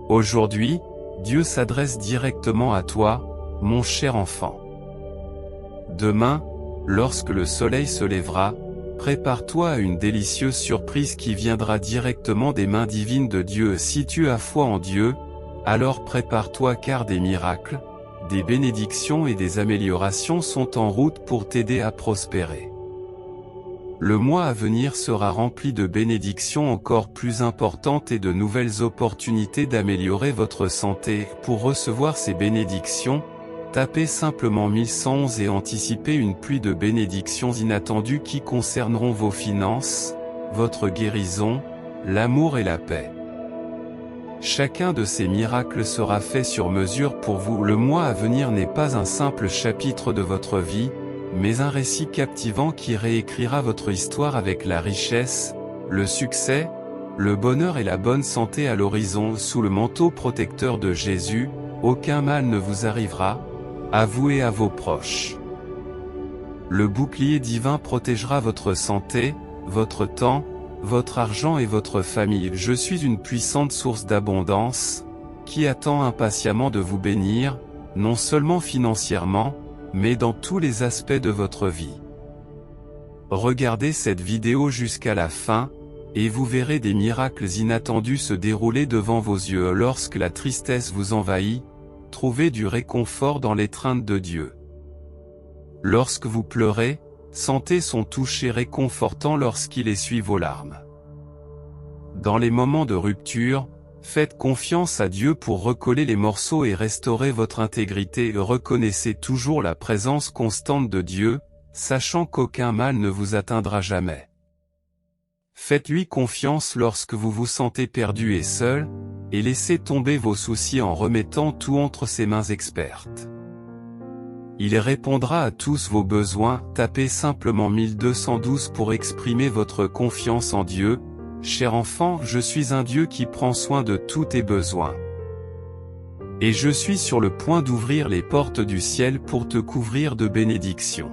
Aujourd'hui, Dieu s'adresse directement à toi, mon cher enfant. Demain, lorsque le soleil se lèvera, prépare-toi à une délicieuse surprise qui viendra directement des mains divines de Dieu. Si tu as foi en Dieu, alors prépare-toi car des miracles, des bénédictions et des améliorations sont en route pour t'aider à prospérer. Le mois à venir sera rempli de bénédictions encore plus importantes et de nouvelles opportunités d'améliorer votre santé. Pour recevoir ces bénédictions, tapez simplement 1111 et anticipez une pluie de bénédictions inattendues qui concerneront vos finances, votre guérison, l'amour et la paix. Chacun de ces miracles sera fait sur mesure pour vous. Le mois à venir n'est pas un simple chapitre de votre vie, mais un récit captivant qui réécrira votre histoire avec la richesse, le succès, le bonheur et la bonne santé à l'horizon. Sous le manteau protecteur de Jésus, aucun mal ne vous arrivera, à vous et à vos proches. Le bouclier divin protégera votre santé, votre temps, votre argent et votre famille. Je suis une puissante source d'abondance, qui attend impatiemment de vous bénir, non seulement financièrement, mais dans tous les aspects de votre vie. Regardez cette vidéo jusqu'à la fin, et vous verrez des miracles inattendus se dérouler devant vos yeux. Lorsque la tristesse vous envahit, trouvez du réconfort dans l'étreinte de Dieu. Lorsque vous pleurez, sentez son toucher réconfortant lorsqu'il essuie vos larmes. Dans les moments de rupture, faites confiance à Dieu pour recoller les morceaux et restaurer votre intégrité. Reconnaissez toujours la présence constante de Dieu, sachant qu'aucun mal ne vous atteindra jamais. Faites-lui confiance lorsque vous vous sentez perdu et seul, et laissez tomber vos soucis en remettant tout entre ses mains expertes. Il répondra à tous vos besoins. Tapez simplement 1212 pour exprimer votre confiance en Dieu. Cher enfant, je suis un Dieu qui prend soin de tous tes besoins. Et je suis sur le point d'ouvrir les portes du ciel pour te couvrir de bénédictions.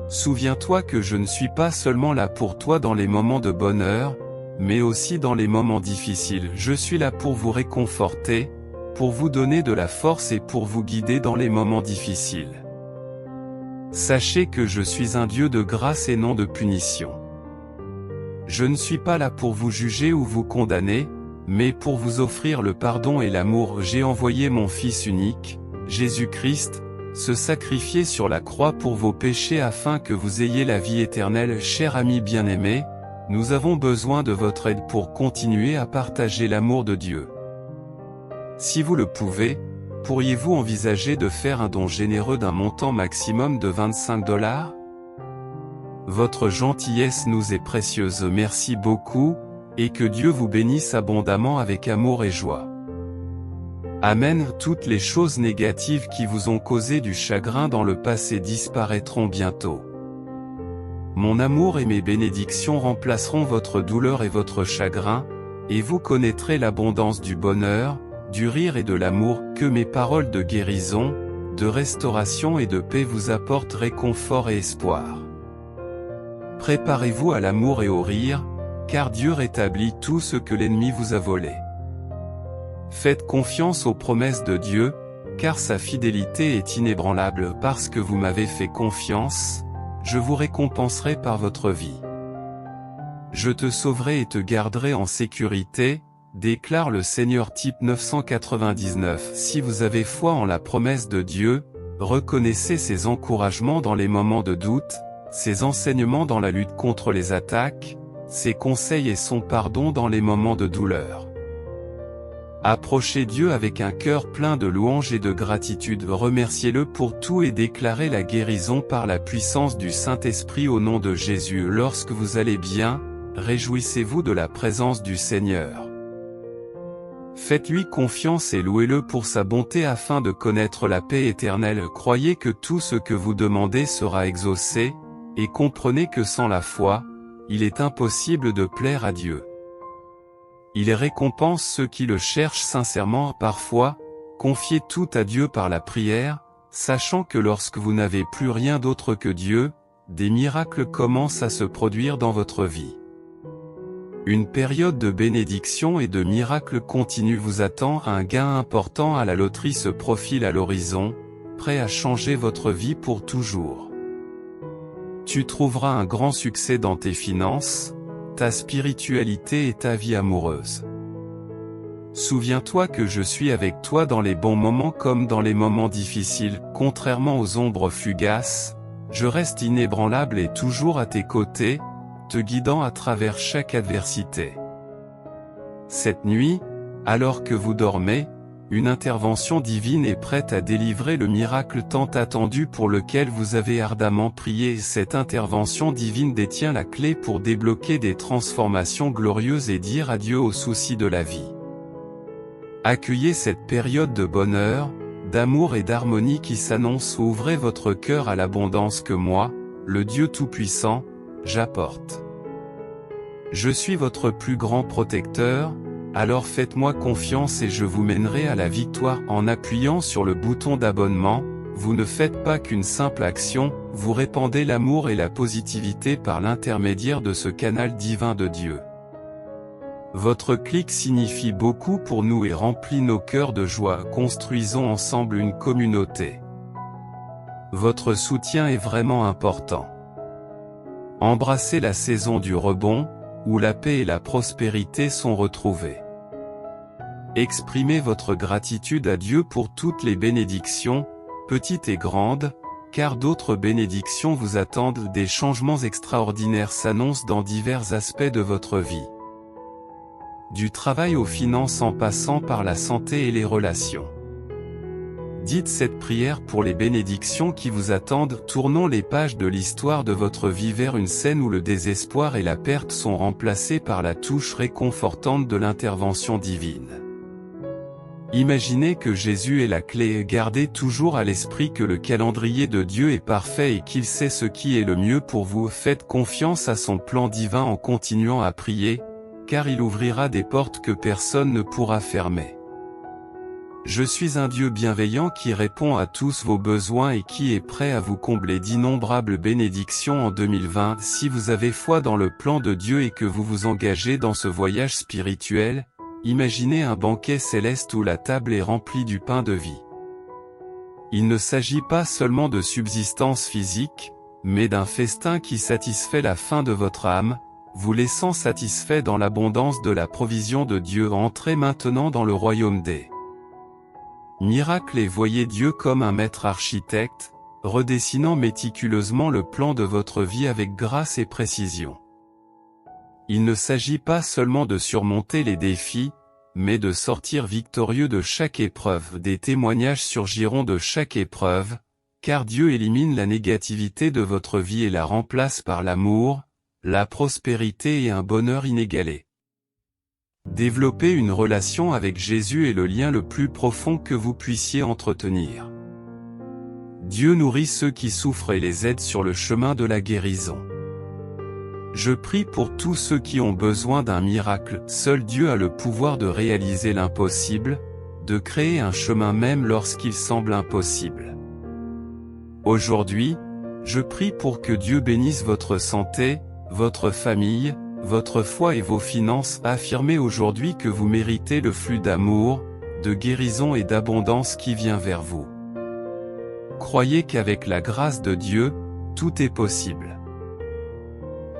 Souviens-toi que je ne suis pas seulement là pour toi dans les moments de bonheur, mais aussi dans les moments difficiles. Je suis là pour vous réconforter, pour vous donner de la force et pour vous guider dans les moments difficiles. Sachez que je suis un Dieu de grâce et non de punition. Je ne suis pas là pour vous juger ou vous condamner, mais pour vous offrir le pardon et l'amour. J'ai envoyé mon Fils unique, Jésus-Christ, se sacrifier sur la croix pour vos péchés afin que vous ayez la vie éternelle. Cher ami bien-aimé, nous avons besoin de votre aide pour continuer à partager l'amour de Dieu. Si vous le pouvez, pourriez-vous envisager de faire un don généreux d'un montant maximum de $25? Votre gentillesse nous est précieuse. Merci beaucoup, et que Dieu vous bénisse abondamment avec amour et joie. Amen. Toutes les choses négatives qui vous ont causé du chagrin dans le passé disparaîtront bientôt. Mon amour et mes bénédictions remplaceront votre douleur et votre chagrin, et vous connaîtrez l'abondance du bonheur, du rire et de l'amour. Que mes paroles de guérison, de restauration et de paix vous apportent réconfort et espoir. Préparez-vous à l'amour et au rire, car Dieu rétablit tout ce que l'ennemi vous a volé. Faites confiance aux promesses de Dieu, car sa fidélité est inébranlable. Parce que vous m'avez fait confiance, je vous récompenserai par votre vie. Je te sauverai et te garderai en sécurité, déclare le Seigneur. Type 999. Si vous avez foi en la promesse de Dieu, reconnaissez ses encouragements dans les moments de doute, ses enseignements dans la lutte contre les attaques, ses conseils et son pardon dans les moments de douleur. Approchez Dieu avec un cœur plein de louanges et de gratitude. Remerciez-le pour tout et déclarez la guérison par la puissance du Saint-Esprit au nom de Jésus. Lorsque vous allez bien, réjouissez-vous de la présence du Seigneur. Faites-lui confiance et louez-le pour sa bonté afin de connaître la paix éternelle. Croyez que tout ce que vous demandez sera exaucé, et comprenez que sans la foi, il est impossible de plaire à Dieu. Il récompense ceux qui le cherchent sincèrement. Parfois, confiez tout à Dieu par la prière, sachant que lorsque vous n'avez plus rien d'autre que Dieu, des miracles commencent à se produire dans votre vie. Une période de bénédiction et de miracles continue vous attend. Un gain important à la loterie se profile à l'horizon, prêt à changer votre vie pour toujours. Tu trouveras un grand succès dans tes finances, ta spiritualité et ta vie amoureuse. Souviens-toi que je suis avec toi dans les bons moments comme dans les moments difficiles. Contrairement aux ombres fugaces, je reste inébranlable et toujours à tes côtés, te guidant à travers chaque adversité. Cette nuit, alors que vous dormez, une intervention divine est prête à délivrer le miracle tant attendu pour lequel vous avez ardemment prié. Cette intervention divine détient la clé pour débloquer des transformations glorieuses et dire adieu aux soucis de la vie. Accueillez cette période de bonheur, d'amour et d'harmonie qui s'annonce. Ouvrez votre cœur à l'abondance que moi, le Dieu Tout-Puissant, j'apporte. Je suis votre plus grand protecteur, alors faites-moi confiance et je vous mènerai à la victoire. En appuyant sur le bouton d'abonnement, vous ne faites pas qu'une simple action, vous répandez l'amour et la positivité par l'intermédiaire de ce canal divin de Dieu. Votre clic signifie beaucoup pour nous et remplit nos cœurs de joie. Construisons ensemble une communauté. Votre soutien est vraiment important. Embrassez la saison du rebond, où la paix et la prospérité sont retrouvées. Exprimez votre gratitude à Dieu pour toutes les bénédictions, petites et grandes, car d'autres bénédictions vous attendent. Des changements extraordinaires s'annoncent dans divers aspects de votre vie. Du travail aux finances en passant par la santé et les relations. Dites cette prière pour les bénédictions qui vous attendent. Tournons les pages de l'histoire de votre vie vers une scène où le désespoir et la perte sont remplacés par la touche réconfortante de l'intervention divine. Imaginez que Jésus est la clé et gardez toujours à l'esprit que le calendrier de Dieu est parfait et qu'il sait ce qui est le mieux pour vous. Faites confiance à son plan divin en continuant à prier, car il ouvrira des portes que personne ne pourra fermer. Je suis un Dieu bienveillant qui répond à tous vos besoins et qui est prêt à vous combler d'innombrables bénédictions en 2020. Si vous avez foi dans le plan de Dieu et que vous vous engagez dans ce voyage spirituel, imaginez un banquet céleste où la table est remplie du pain de vie. Il ne s'agit pas seulement de subsistance physique, mais d'un festin qui satisfait la faim de votre âme, vous laissant satisfait dans l'abondance de la provision de Dieu. Entrez maintenant dans le royaume des miracles et voyez Dieu comme un maître architecte, redessinant méticuleusement le plan de votre vie avec grâce et précision. Il ne s'agit pas seulement de surmonter les défis, mais de sortir victorieux de chaque épreuve. Des témoignages surgiront de chaque épreuve, car Dieu élimine la négativité de votre vie et la remplace par l'amour, la prospérité et un bonheur inégalé. Développer une relation avec Jésus est le lien le plus profond que vous puissiez entretenir. Dieu nourrit ceux qui souffrent et les aide sur le chemin de la guérison. Je prie pour tous ceux qui ont besoin d'un miracle. Seul Dieu a le pouvoir de réaliser l'impossible, de créer un chemin même lorsqu'il semble impossible. Aujourd'hui, je prie pour que Dieu bénisse votre santé, votre famille, votre foi et vos finances. Affirmez aujourd'hui que vous méritez le flux d'amour, de guérison et d'abondance qui vient vers vous. Croyez qu'avec la grâce de Dieu, tout est possible.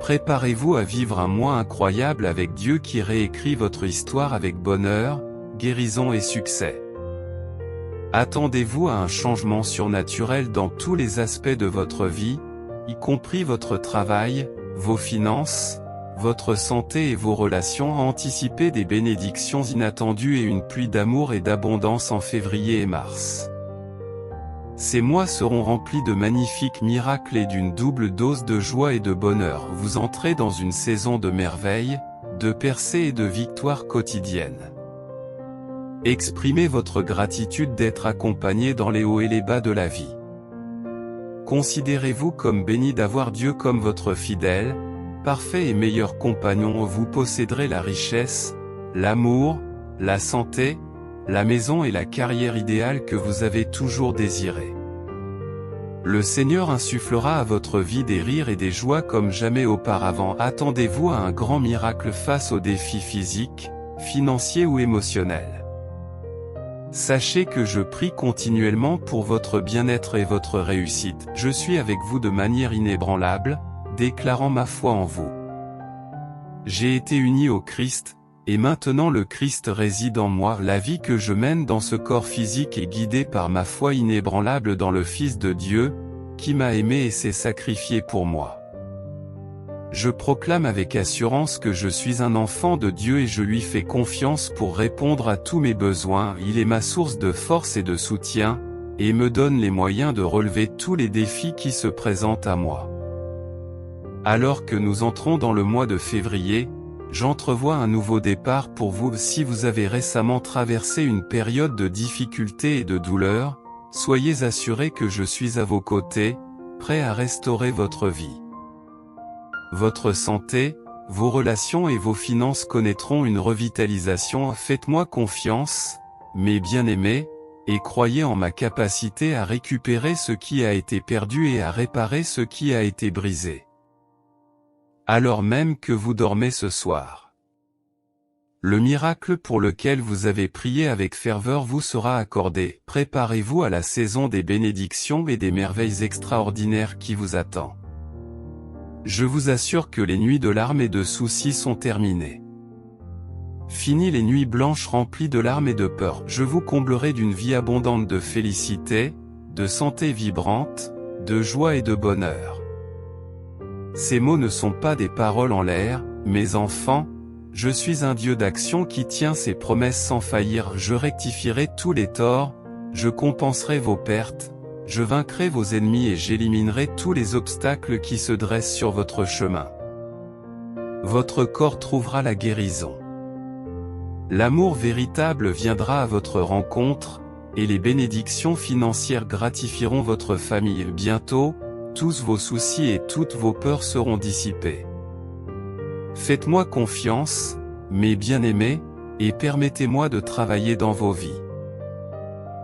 Préparez-vous à vivre un mois incroyable avec Dieu qui réécrit votre histoire avec bonheur, guérison et succès. Attendez-vous à un changement surnaturel dans tous les aspects de votre vie, y compris votre travail, vos finances, votre santé et vos relations. Anticipez des bénédictions inattendues et une pluie d'amour et d'abondance en février et mars. Ces mois seront remplis de magnifiques miracles et d'une double dose de joie et de bonheur. Vous entrez dans une saison de merveilles, de percées et de victoires quotidiennes. Exprimez votre gratitude d'être accompagné dans les hauts et les bas de la vie. Considérez-vous comme béni d'avoir Dieu comme votre fidèle, parfait et meilleur compagnon. Vous posséderez la richesse, l'amour, la santé, la maison et la carrière idéale que vous avez toujours désiré. Le Seigneur insufflera à votre vie des rires et des joies comme jamais auparavant. Attendez-vous à un grand miracle face aux défis physiques, financiers ou émotionnels. Sachez que je prie continuellement pour votre bien-être et votre réussite. Je suis avec vous de manière inébranlable, déclarant ma foi en vous. J'ai été uni au Christ, et maintenant le Christ réside en moi. La vie que je mène dans ce corps physique est guidée par ma foi inébranlable dans le Fils de Dieu, qui m'a aimé et s'est sacrifié pour moi. Je proclame avec assurance que je suis un enfant de Dieu et je lui fais confiance pour répondre à tous mes besoins. Il est ma source de force et de soutien, et me donne les moyens de relever tous les défis qui se présentent à moi. Alors que nous entrons dans le mois de février, j'entrevois un nouveau départ pour vous. Si vous avez récemment traversé une période de difficulté et de douleur, soyez assurés que je suis à vos côtés, prêt à restaurer votre vie. Votre santé, vos relations et vos finances connaîtront une revitalisation. Faites-moi confiance, mes bien-aimés, et croyez en ma capacité à récupérer ce qui a été perdu et à réparer ce qui a été brisé. Alors même que vous dormez ce soir. Le miracle pour lequel vous avez prié avec ferveur vous sera accordé. Préparez-vous à la saison des bénédictions et des merveilles extraordinaires qui vous attend. Je vous assure que les nuits de larmes et de soucis sont terminées. Fini les nuits blanches remplies de larmes et de peur. Je vous comblerai d'une vie abondante de félicité, de santé vibrante, de joie et de bonheur. Ces mots ne sont pas des paroles en l'air, mes enfants, je suis un Dieu d'action qui tient ses promesses sans faillir. Je rectifierai tous les torts, je compenserai vos pertes, je vaincrai vos ennemis et j'éliminerai tous les obstacles qui se dressent sur votre chemin. Votre corps trouvera la guérison. L'amour véritable viendra à votre rencontre, et les bénédictions financières gratifieront votre famille. Bientôt, tous vos soucis et toutes vos peurs seront dissipés. Faites-moi confiance, mes bien-aimés, et permettez-moi de travailler dans vos vies.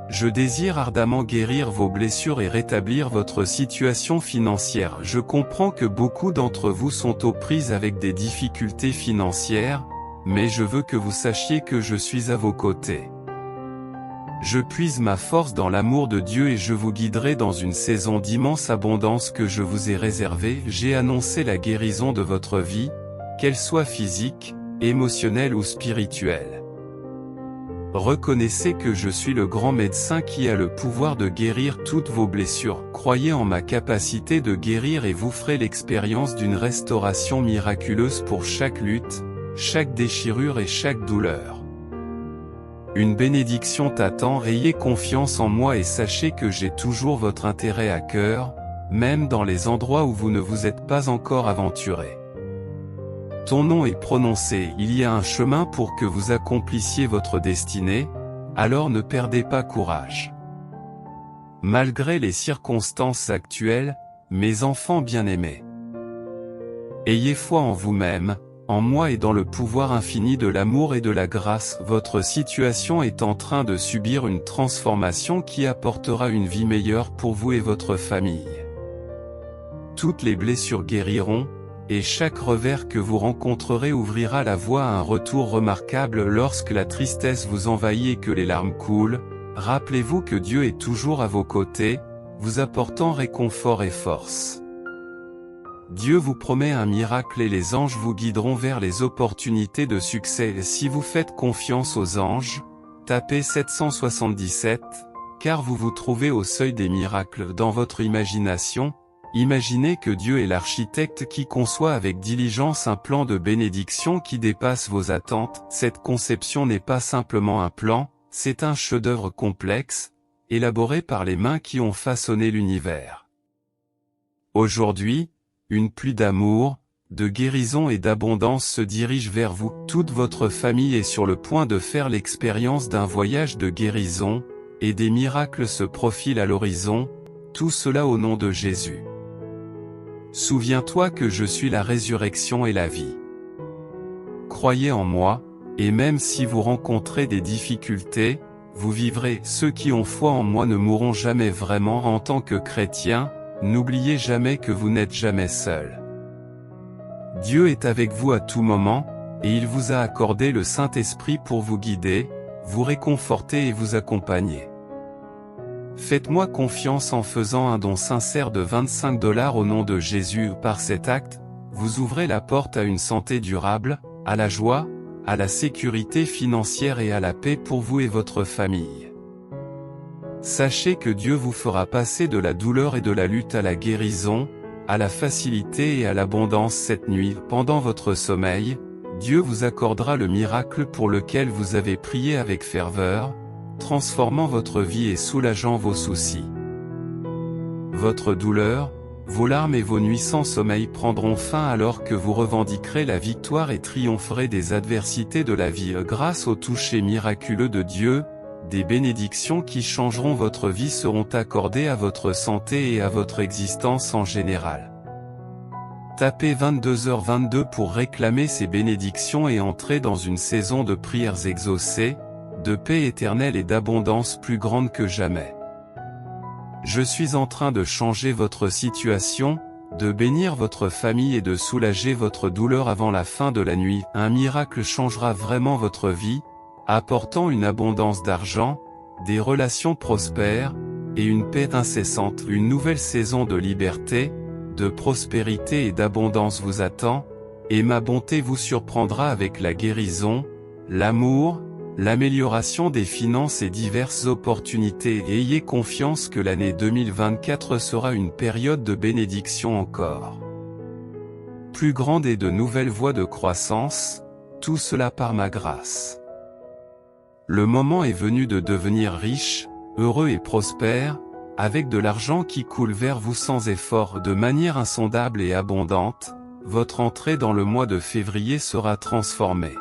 Je désire ardemment guérir vos blessures et rétablir votre situation financière. Je comprends que beaucoup d'entre vous sont aux prises avec des difficultés financières, mais je veux que vous sachiez que je suis à vos côtés. Je puise ma force dans l'amour de Dieu et je vous guiderai dans une saison d'immense abondance que je vous ai réservée. J'ai annoncé la guérison de votre vie, qu'elle soit physique, émotionnelle ou spirituelle. Reconnaissez que je suis le grand médecin qui a le pouvoir de guérir toutes vos blessures. Croyez en ma capacité de guérir et vous ferez l'expérience d'une restauration miraculeuse pour chaque lutte, chaque déchirure et chaque douleur. Une bénédiction t'attend. Ayez confiance en moi et sachez que j'ai toujours votre intérêt à cœur, même dans les endroits où vous ne vous êtes pas encore aventuré. Ton nom est prononcé, il y a un chemin pour que vous accomplissiez votre destinée, alors ne perdez pas courage. Malgré les circonstances actuelles, mes enfants bien-aimés, ayez foi en vous-même, en moi et dans le pouvoir infini de l'amour et de la grâce. Votre situation est en train de subir une transformation qui apportera une vie meilleure pour vous et votre famille. Toutes les blessures guériront, et chaque revers que vous rencontrerez ouvrira la voie à un retour remarquable. Lorsque la tristesse vous envahit et que les larmes coulent, rappelez-vous que Dieu est toujours à vos côtés, vous apportant réconfort et force. Dieu vous promet un miracle et les anges vous guideront vers les opportunités de succès. Si vous faites confiance aux anges, tapez 777, car vous vous trouvez au seuil des miracles. Dans votre imagination, imaginez que Dieu est l'architecte qui conçoit avec diligence un plan de bénédiction qui dépasse vos attentes. Cette conception n'est pas simplement un plan, c'est un chef-d'œuvre complexe, élaboré par les mains qui ont façonné l'univers. Aujourd'hui, une pluie d'amour, de guérison et d'abondance se dirige vers vous. Toute votre famille est sur le point de faire l'expérience d'un voyage de guérison, et des miracles se profilent à l'horizon, tout cela au nom de Jésus. Souviens-toi que je suis la résurrection et la vie. Croyez en moi, et même si vous rencontrez des difficultés, vous vivrez. Ceux qui ont foi en moi ne mourront jamais. Vraiment, en tant que chrétien, n'oubliez jamais que vous n'êtes jamais seul. Dieu est avec vous à tout moment, et il vous a accordé le Saint-Esprit pour vous guider, vous réconforter et vous accompagner. Faites-moi confiance en faisant un don sincère de 25 $ au nom de Jésus. Par cet acte, vous ouvrez la porte à une santé durable, à la joie, à la sécurité financière et à la paix pour vous et votre famille. Sachez que Dieu vous fera passer de la douleur et de la lutte à la guérison, à la facilité et à l'abondance cette nuit. Pendant votre sommeil, Dieu vous accordera le miracle pour lequel vous avez prié avec ferveur, transformant votre vie et soulageant vos soucis. Votre douleur, vos larmes et vos nuits sans sommeil prendront fin alors que vous revendiquerez la victoire et triompherez des adversités de la vie. Grâce au toucher miraculeux de Dieu, des bénédictions qui changeront votre vie seront accordées à votre santé et à votre existence en général. Tapez 22h22 pour réclamer ces bénédictions et entrer dans une saison de prières exaucées, de paix éternelle et d'abondance plus grande que jamais. Je suis en train de changer votre situation, de bénir votre famille et de soulager votre douleur avant la fin de la nuit. Un miracle changera vraiment votre vie, apportant une abondance d'argent, des relations prospères, et une paix incessante. Une nouvelle saison de liberté, de prospérité et d'abondance vous attend, et ma bonté vous surprendra avec la guérison, l'amour, l'amélioration des finances et diverses opportunités. Ayez confiance que l'année 2024 sera une période de bénédiction encore plus grande et de nouvelles voies de croissance, tout cela par ma grâce. Le moment est venu de devenir riche, heureux et prospère, avec de l'argent qui coule vers vous sans effort de manière insondable et abondante. Votre entrée dans le mois de février sera transformée.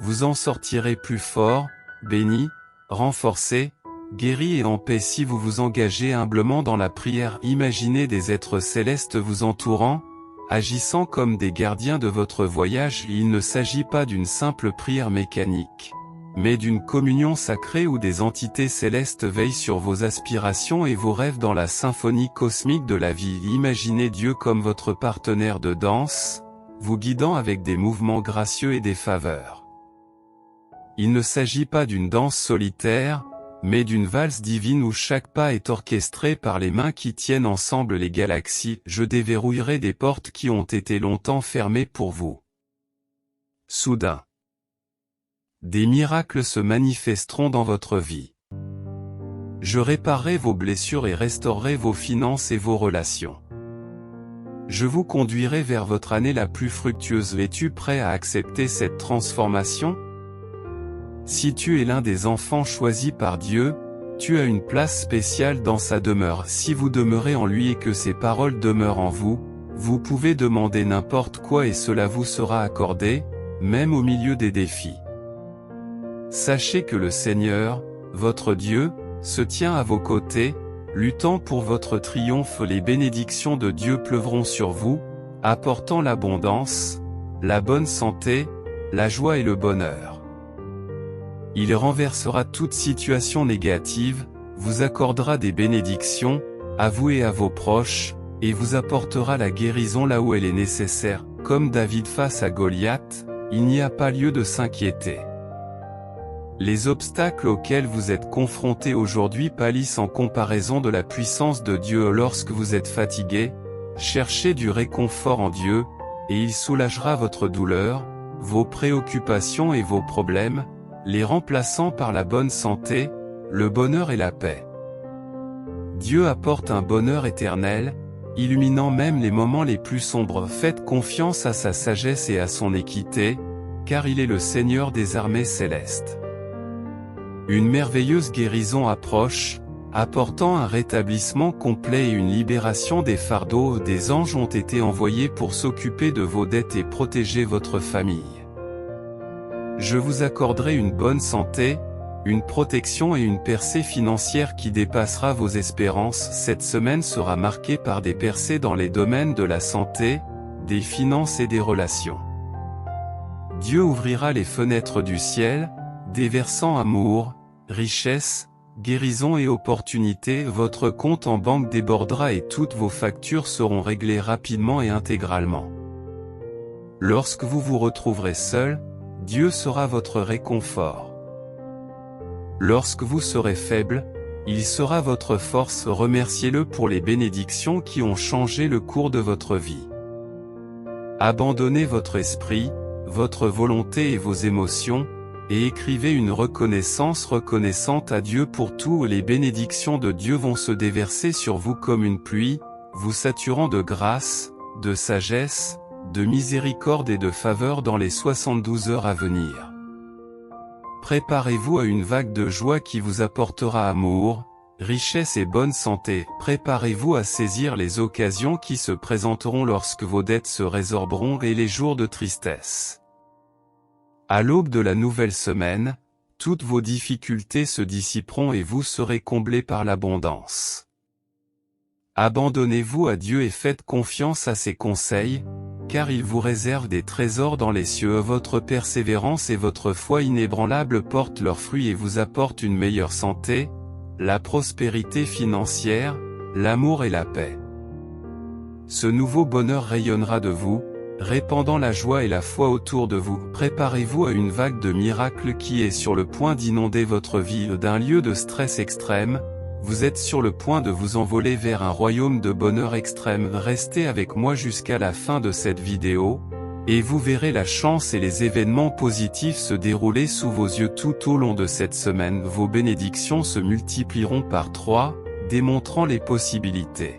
Vous en sortirez plus fort, béni, renforcé, guéri et en paix si vous vous engagez humblement dans la prière. Imaginez des êtres célestes vous entourant, agissant comme des gardiens de votre voyage. Il ne s'agit pas d'une simple prière mécanique, mais d'une communion sacrée où des entités célestes veillent sur vos aspirations et vos rêves dans la symphonie cosmique de la vie. Imaginez Dieu comme votre partenaire de danse, vous guidant avec des mouvements gracieux et des faveurs. Il ne s'agit pas d'une danse solitaire, mais d'une valse divine où chaque pas est orchestré par les mains qui tiennent ensemble les galaxies. Je déverrouillerai des portes qui ont été longtemps fermées pour vous. Soudain, des miracles se manifesteront dans votre vie. Je réparerai vos blessures et restaurerai vos finances et vos relations. Je vous conduirai vers votre année la plus fructueuse. Es-tu prêt à accepter cette transformation? Si tu es l'un des enfants choisis par Dieu, tu as une place spéciale dans sa demeure. Si vous demeurez en lui et que ses paroles demeurent en vous, vous pouvez demander n'importe quoi et cela vous sera accordé, même au milieu des défis. Sachez que le Seigneur, votre Dieu, se tient à vos côtés, luttant pour votre triomphe. Les bénédictions de Dieu pleuvront sur vous, apportant l'abondance, la bonne santé, la joie et le bonheur. Il renversera toute situation négative, vous accordera des bénédictions, à vous et à vos proches, et vous apportera la guérison là où elle est nécessaire. Comme David face à Goliath, il n'y a pas lieu de s'inquiéter. Les obstacles auxquels vous êtes confrontés aujourd'hui pâlissent en comparaison de la puissance de Dieu. Lorsque vous êtes fatigué, cherchez du réconfort en Dieu, et il soulagera votre douleur, vos préoccupations et vos problèmes, les remplaçant par la bonne santé, le bonheur et la paix. Dieu apporte un bonheur éternel, illuminant même les moments les plus sombres. Faites confiance à sa sagesse et à son équité, car il est le Seigneur des armées célestes. Une merveilleuse guérison approche, apportant un rétablissement complet et une libération des fardeaux. Des anges ont été envoyés pour s'occuper de vos dettes et protéger votre famille. Je vous accorderai une bonne santé, une protection et une percée financière qui dépassera vos espérances. Cette semaine sera marquée par des percées dans les domaines de la santé, des finances et des relations. Dieu ouvrira les fenêtres du ciel, déversant amour, richesse, guérison et opportunité. Votre compte en banque débordera et toutes vos factures seront réglées rapidement et intégralement. Lorsque vous vous retrouverez seul, Dieu sera votre réconfort. Lorsque vous serez faible, il sera votre force. Remerciez-le pour les bénédictions qui ont changé le cours de votre vie. Abandonnez votre esprit, votre volonté et vos émotions, et écrivez une reconnaissance reconnaissante à Dieu pour tout. Les bénédictions de Dieu vont se déverser sur vous comme une pluie, vous saturant de grâce, de sagesse, de miséricorde et de faveur dans les 72 heures à venir. Préparez-vous à une vague de joie qui vous apportera amour, richesse et bonne santé. Préparez-vous à saisir les occasions qui se présenteront lorsque vos dettes se résorberont et les jours de tristesse. À l'aube de la nouvelle semaine, toutes vos difficultés se dissiperont et vous serez comblés par l'abondance. Abandonnez-vous à Dieu et faites confiance à ses conseils, car il vous réserve des trésors dans les cieux. Votre persévérance et votre foi inébranlable portent leurs fruits et vous apportent une meilleure santé, la prospérité financière, l'amour et la paix. Ce nouveau bonheur rayonnera de vous, répandant la joie et la foi autour de vous. Préparez-vous à une vague de miracles qui est sur le point d'inonder votre vie. D'un lieu de stress extrême, vous êtes sur le point de vous envoler vers un royaume de bonheur extrême. Restez avec moi jusqu'à la fin de cette vidéo, et vous verrez la chance et les événements positifs se dérouler sous vos yeux tout au long de cette semaine. Vos bénédictions se multiplieront par 3, démontrant les possibilités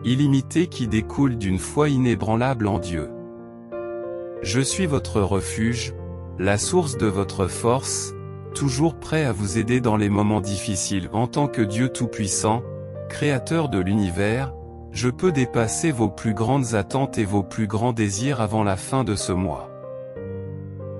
illimitées qui découlent d'une foi inébranlable en Dieu. Je suis votre refuge, la source de votre force, toujours prêt à vous aider dans les moments difficiles. En tant que Dieu Tout-Puissant, Créateur de l'univers, je peux dépasser vos plus grandes attentes et vos plus grands désirs avant la fin de ce mois.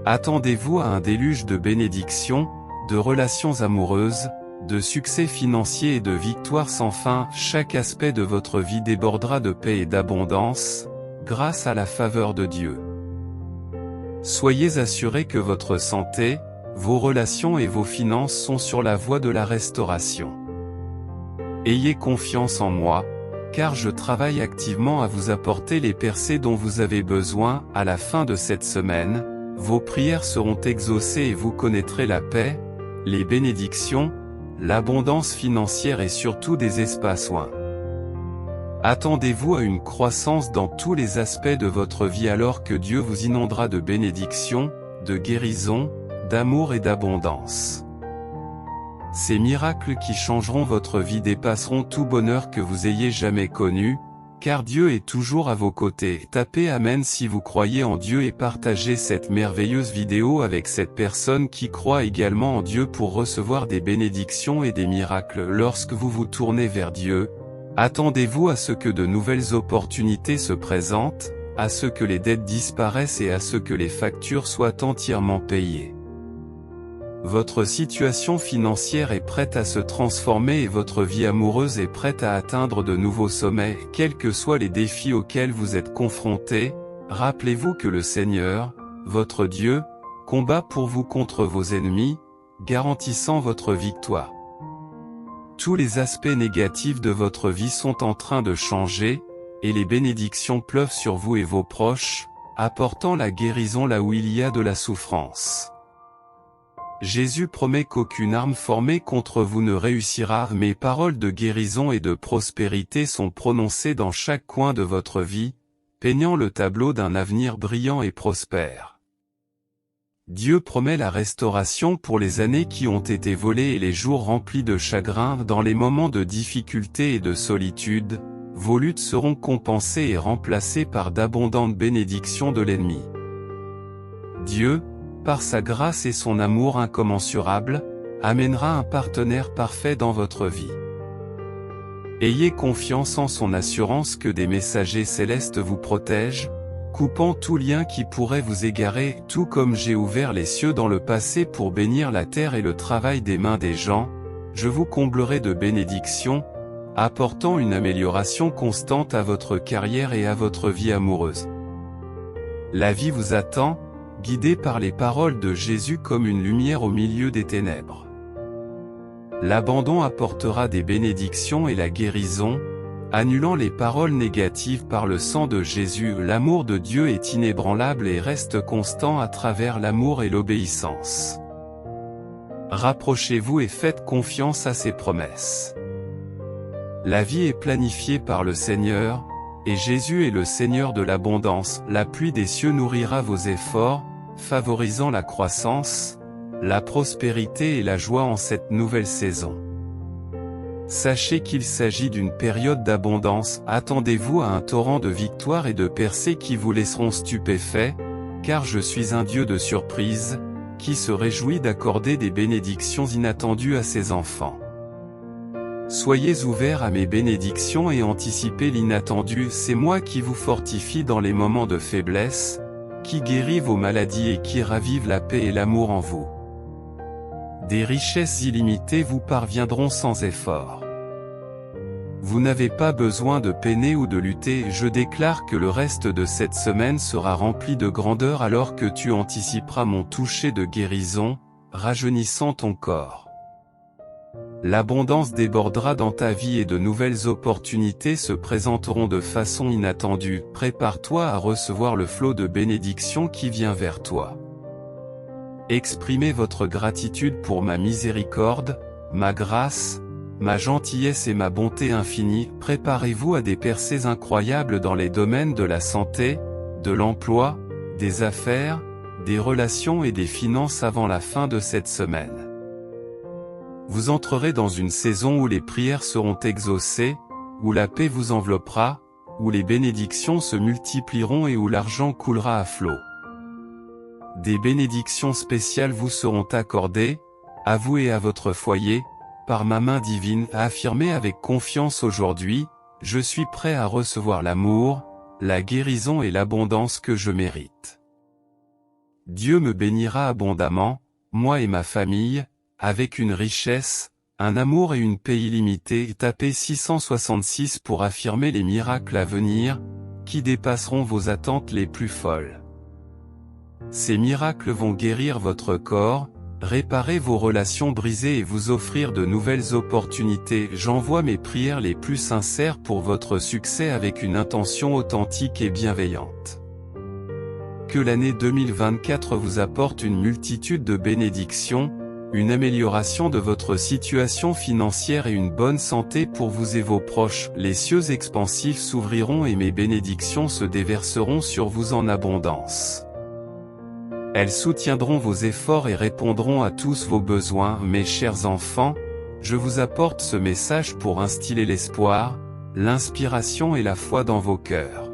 Attendez-vous à un déluge de bénédictions, de relations amoureuses, de succès financiers et de victoires sans fin. Chaque aspect de votre vie débordera de paix et d'abondance, grâce à la faveur de Dieu. Soyez assurés que votre santé, vos relations et vos finances sont sur la voie de la restauration. Ayez confiance en moi, car je travaille activement à vous apporter les percées dont vous avez besoin. À la fin de cette semaine, vos prières seront exaucées et vous connaîtrez la paix, les bénédictions, l'abondance financière et surtout des espaces soins. Attendez-vous à une croissance dans tous les aspects de votre vie alors que Dieu vous inondera de bénédictions, de guérison, d'amour et d'abondance. Ces miracles qui changeront votre vie dépasseront tout bonheur que vous ayez jamais connu, car Dieu est toujours à vos côtés. Tapez Amen si vous croyez en Dieu et partagez cette merveilleuse vidéo avec cette personne qui croit également en Dieu pour recevoir des bénédictions et des miracles. Lorsque vous vous tournez vers Dieu, attendez-vous à ce que de nouvelles opportunités se présentent, à ce que les dettes disparaissent et à ce que les factures soient entièrement payées. Votre situation financière est prête à se transformer et votre vie amoureuse est prête à atteindre de nouveaux sommets. Quels que soient les défis auxquels vous êtes confrontés, rappelez-vous que le Seigneur, votre Dieu, combat pour vous contre vos ennemis, garantissant votre victoire. Tous les aspects négatifs de votre vie sont en train de changer, et les bénédictions pleuvent sur vous et vos proches, apportant la guérison là où il y a de la souffrance. Jésus promet qu'aucune arme formée contre vous ne réussira. Mes paroles de guérison et de prospérité sont prononcées dans chaque coin de votre vie, peignant le tableau d'un avenir brillant et prospère. Dieu promet la restauration pour les années qui ont été volées et les jours remplis de chagrin. Dans les moments de difficulté et de solitude, vos luttes seront compensées et remplacées par d'abondantes bénédictions de l'ennemi. Dieu, par sa grâce et son amour incommensurable, amènera un partenaire parfait dans votre vie. Ayez confiance en son assurance que des messagers célestes vous protègent, coupant tout lien qui pourrait vous égarer. Tout comme j'ai ouvert les cieux dans le passé pour bénir la terre et le travail des mains des gens, je vous comblerai de bénédictions, apportant une amélioration constante à votre carrière et à votre vie amoureuse. La vie vous attend, guidée par les paroles de Jésus comme une lumière au milieu des ténèbres. L'abandon apportera des bénédictions et la guérison, annulant les paroles négatives par le sang de Jésus. L'amour de Dieu est inébranlable et reste constant à travers l'amour et l'obéissance. Rapprochez-vous et faites confiance à ses promesses. La vie est planifiée par le Seigneur, et Jésus est le Seigneur de l'abondance. La pluie des cieux nourrira vos efforts, favorisant la croissance, la prospérité et la joie en cette nouvelle saison. Sachez qu'il s'agit d'une période d'abondance. Attendez-vous à un torrent de victoire et de percées qui vous laisseront stupéfaits, car je suis un Dieu de surprise, qui se réjouit d'accorder des bénédictions inattendues à ses enfants. Soyez ouverts à mes bénédictions et anticipez l'inattendu. C'est moi qui vous fortifie dans les moments de faiblesse, qui guérit vos maladies et qui ravive la paix et l'amour en vous. Des richesses illimitées vous parviendront sans effort. Vous n'avez pas besoin de peiner ou de lutter. Je déclare que le reste de cette semaine sera rempli de grandeur alors que tu anticiperas mon toucher de guérison, rajeunissant ton corps. L'abondance débordera dans ta vie et de nouvelles opportunités se présenteront de façon inattendue. Prépare-toi à recevoir le flot de bénédictions qui vient vers toi. Exprimez votre gratitude pour ma miséricorde, ma grâce, ma gentillesse et ma bonté infinie. Préparez-vous à des percées incroyables dans les domaines de la santé, de l'emploi, des affaires, des relations et des finances avant la fin de cette semaine. Vous entrerez dans une saison où les prières seront exaucées, où la paix vous enveloppera, où les bénédictions se multiplieront et où l'argent coulera à flot. Des bénédictions spéciales vous seront accordées, à vous et à votre foyer, par ma main divine. Affirmez avec confiance aujourd'hui, je suis prêt à recevoir l'amour, la guérison et l'abondance que je mérite. Dieu me bénira abondamment, moi et ma famille, avec une richesse, un amour et une paix illimitée. Tapez 666 pour affirmer les miracles à venir, qui dépasseront vos attentes les plus folles. Ces miracles vont guérir votre corps, réparer vos relations brisées et vous offrir de nouvelles opportunités. J'envoie mes prières les plus sincères pour votre succès avec une intention authentique et bienveillante. Que l'année 2024 vous apporte une multitude de bénédictions, une amélioration de votre situation financière et une bonne santé pour vous et vos proches. Les cieux expansifs s'ouvriront et mes bénédictions se déverseront sur vous en abondance. Elles soutiendront vos efforts et répondront à tous vos besoins. Mes chers enfants, je vous apporte ce message pour instiller l'espoir, l'inspiration et la foi dans vos cœurs.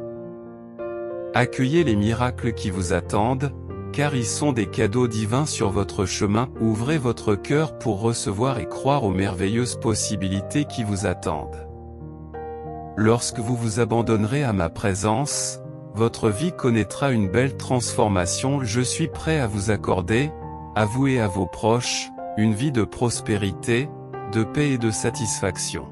Accueillez les miracles qui vous attendent, car ils sont des cadeaux divins sur votre chemin. Ouvrez votre cœur pour recevoir et croire aux merveilleuses possibilités qui vous attendent. Lorsque vous vous abandonnerez à ma présence, votre vie connaîtra une belle transformation. Je suis prêt à vous accorder, à vous et à vos proches, une vie de prospérité, de paix et de satisfaction.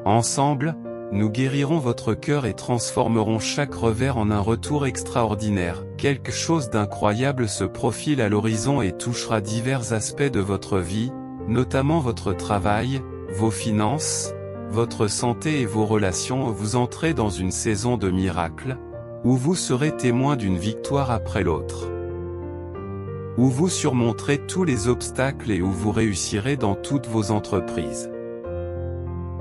Ensemble, nous guérirons votre cœur et transformerons chaque revers en un retour extraordinaire. Quelque chose d'incroyable se profile à l'horizon et touchera divers aspects de votre vie, notamment votre travail, vos finances, votre santé et vos relations. Vous entrez dans une saison de miracles, où vous serez témoin d'une victoire après l'autre. Où vous surmonterez tous les obstacles et où vous réussirez dans toutes vos entreprises.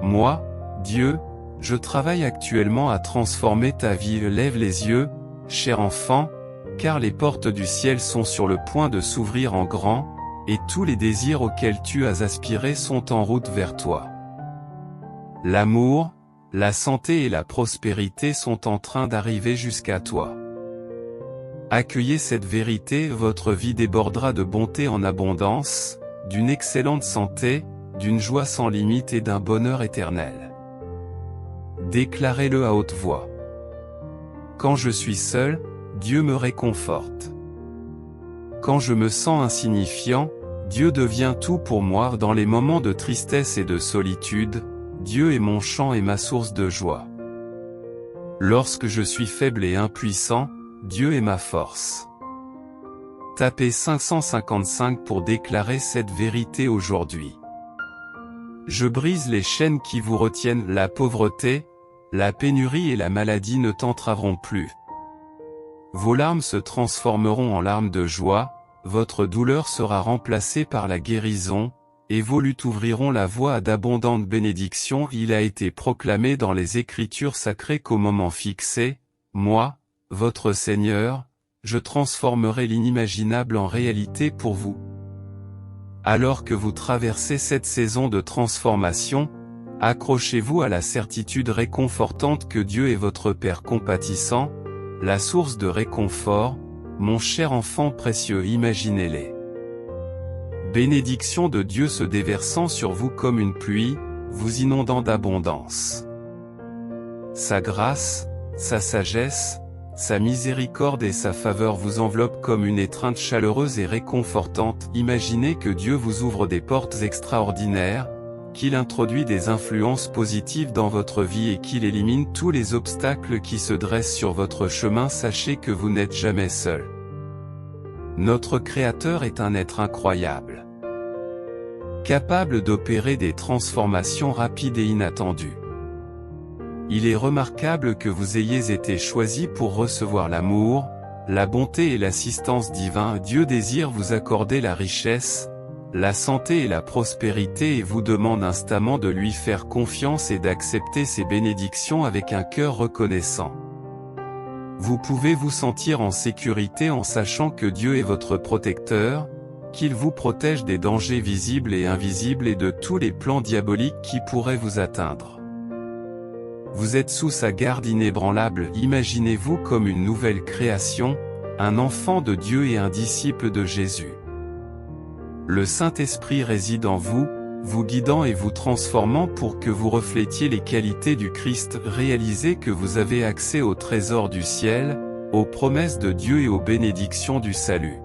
Moi, Dieu, je travaille actuellement à transformer ta vie. Lève les yeux, cher enfant, car les portes du ciel sont sur le point de s'ouvrir en grand, et tous les désirs auxquels tu as aspiré sont en route vers toi. L'amour, la santé et la prospérité sont en train d'arriver jusqu'à toi. Accueillez cette vérité, votre vie débordera de bonté en abondance, d'une excellente santé, d'une joie sans limite et d'un bonheur éternel. Déclarez-le à haute voix. Quand je suis seul, Dieu me réconforte. Quand je me sens insignifiant, Dieu devient tout pour moi. Dans les moments de tristesse et de solitude, Dieu est mon chant et ma source de joie. Lorsque je suis faible et impuissant, Dieu est ma force. Tapez 555 pour déclarer cette vérité aujourd'hui. Je brise les chaînes qui vous retiennent, la pauvreté, la pénurie et la maladie ne t'entraveront plus. Vos larmes se transformeront en larmes de joie, votre douleur sera remplacée par la guérison, et vos luttes ouvriront la voie à d'abondantes bénédictions. Il a été proclamé dans les Écritures sacrées qu'au moment fixé, moi, votre Seigneur, je transformerai l'inimaginable en réalité pour vous. Alors que vous traversez cette saison de transformation, accrochez-vous à la certitude réconfortante que Dieu est votre Père compatissant, la source de réconfort, mon cher enfant précieux, imaginez-les. Bénédiction de Dieu se déversant sur vous comme une pluie, vous inondant d'abondance. Sa grâce, sa sagesse, sa miséricorde et sa faveur vous enveloppent comme une étreinte chaleureuse et réconfortante. Imaginez que Dieu vous ouvre des portes extraordinaires, qu'il introduit des influences positives dans votre vie et qu'il élimine tous les obstacles qui se dressent sur votre chemin. Sachez que vous n'êtes jamais seul. Notre Créateur est un être incroyable, capable d'opérer des transformations rapides et inattendues. Il est remarquable que vous ayez été choisi pour recevoir l'amour, la bonté et l'assistance divine. Dieu désire vous accorder la richesse, la santé et la prospérité et vous demande instamment de lui faire confiance et d'accepter ses bénédictions avec un cœur reconnaissant. Vous pouvez vous sentir en sécurité en sachant que Dieu est votre protecteur, qu'il vous protège des dangers visibles et invisibles et de tous les plans diaboliques qui pourraient vous atteindre. Vous êtes sous sa garde inébranlable. Imaginez-vous comme une nouvelle création, un enfant de Dieu et un disciple de Jésus. Le Saint-Esprit réside en vous, vous guidant et vous transformant pour que vous reflétiez les qualités du Christ. Réalisez que vous avez accès aux trésors du ciel, aux promesses de Dieu et aux bénédictions du salut.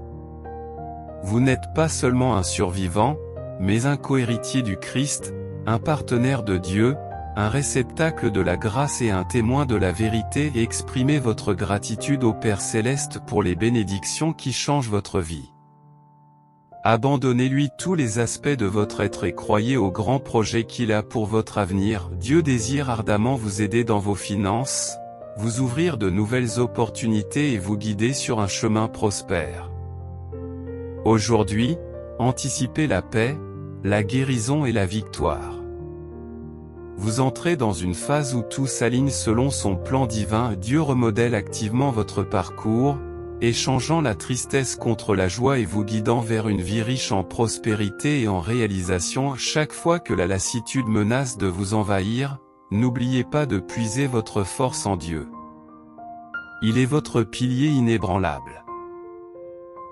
Vous n'êtes pas seulement un survivant, mais un cohéritier du Christ, un partenaire de Dieu, un réceptacle de la grâce et un témoin de la vérité. Exprimez votre gratitude au Père Céleste pour les bénédictions qui changent votre vie. Abandonnez-lui tous les aspects de votre être et croyez au grand projet qu'il a pour votre avenir. Dieu désire ardemment vous aider dans vos finances, vous ouvrir de nouvelles opportunités et vous guider sur un chemin prospère. Aujourd'hui, anticipez la paix, la guérison et la victoire. Vous entrez dans une phase où tout s'aligne selon son plan divin. Dieu remodèle activement votre parcours, échangeant la tristesse contre la joie et vous guidant vers une vie riche en prospérité et en réalisation. Chaque fois que la lassitude menace de vous envahir, n'oubliez pas de puiser votre force en Dieu. Il est votre pilier inébranlable.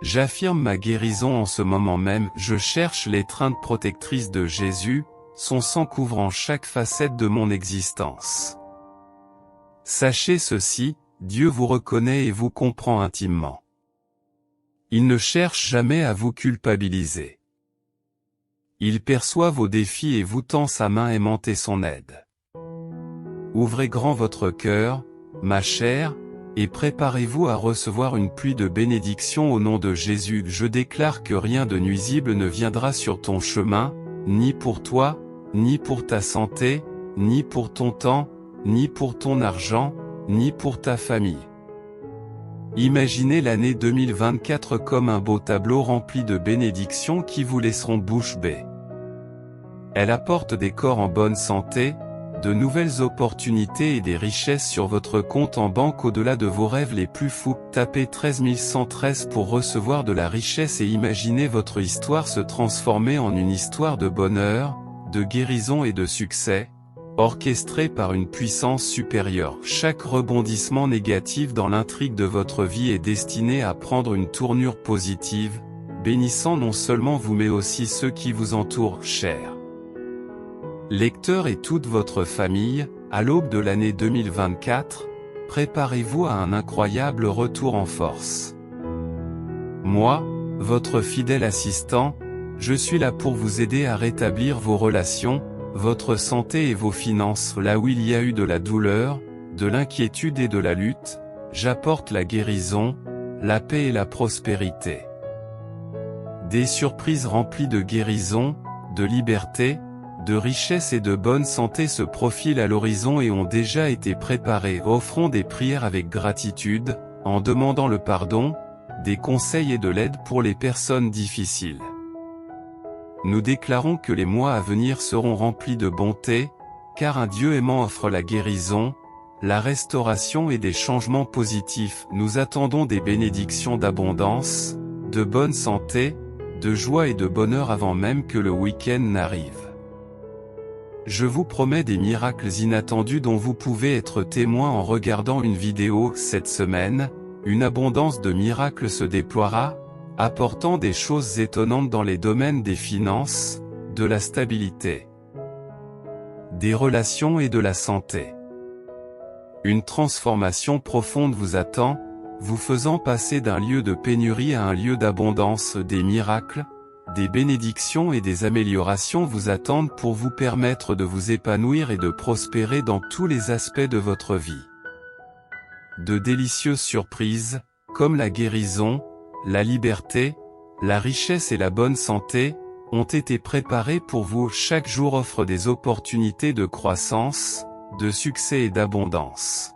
J'affirme ma guérison en ce moment même. Je cherche l'étreinte protectrice de Jésus, son sang couvrant chaque facette de mon existence. Sachez ceci, Dieu vous reconnaît et vous comprend intimement. Il ne cherche jamais à vous culpabiliser. Il perçoit vos défis et vous tend sa main aimante et son aide. Ouvrez grand votre cœur, ma chère, et préparez-vous à recevoir une pluie de bénédictions au nom de Jésus. Je déclare que rien de nuisible ne viendra sur ton chemin, ni pour toi, ni pour ta santé, ni pour ton temps, ni pour ton argent, ni pour ta famille. Imaginez l'année 2024 comme un beau tableau rempli de bénédictions qui vous laisseront bouche bée. Elle apporte des corps en bonne santé, de nouvelles opportunités et des richesses sur votre compte en banque au-delà de vos rêves les plus fous. Tapez 13113 pour recevoir de la richesse et imaginez votre histoire se transformer en une histoire de bonheur, de guérison et de succès, orchestrée par une puissance supérieure. Chaque rebondissement négatif dans l'intrigue de votre vie est destiné à prendre une tournure positive, bénissant non seulement vous mais aussi ceux qui vous entourent, chers lecteurs et toute votre famille. À l'aube de l'année 2024, préparez-vous à un incroyable retour en force. Moi, votre fidèle assistant, je suis là pour vous aider à rétablir vos relations, votre santé et vos finances. Là où il y a eu de la douleur, de l'inquiétude et de la lutte, j'apporte la guérison, la paix et la prospérité. Des surprises remplies de guérison, de liberté, de richesse et de bonne santé se profilent à l'horizon et ont déjà été préparés. Offrons des prières avec gratitude, en demandant le pardon, des conseils et de l'aide pour les personnes difficiles. Nous déclarons que les mois à venir seront remplis de bonté, car un Dieu aimant offre la guérison, la restauration et des changements positifs. Nous attendons des bénédictions d'abondance, de bonne santé, de joie et de bonheur avant même que le week-end n'arrive. Je vous promets des miracles inattendus dont vous pouvez être témoin en regardant une vidéo. Cette semaine, une abondance de miracles se déploiera, apportant des choses étonnantes dans les domaines des finances, de la stabilité, des relations et de la santé. Une transformation profonde vous attend, vous faisant passer d'un lieu de pénurie à un lieu d'abondance. Des miracles, des bénédictions et des améliorations vous attendent pour vous permettre de vous épanouir et de prospérer dans tous les aspects de votre vie. De délicieuses surprises, comme la guérison, la liberté, la richesse et la bonne santé, ont été préparées pour vous. Chaque jour offre des opportunités de croissance, de succès et d'abondance.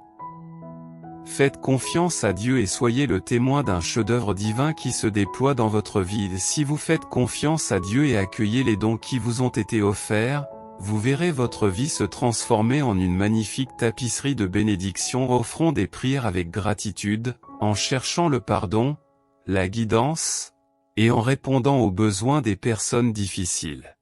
Faites confiance à Dieu et soyez le témoin d'un chef-d'œuvre divin qui se déploie dans votre vie. Si vous faites confiance à Dieu et accueillez les dons qui vous ont été offerts, vous verrez votre vie se transformer en une magnifique tapisserie de bénédictions. Offrons des prières avec gratitude, en cherchant le pardon, la guidance, et en répondant aux besoins des personnes difficiles.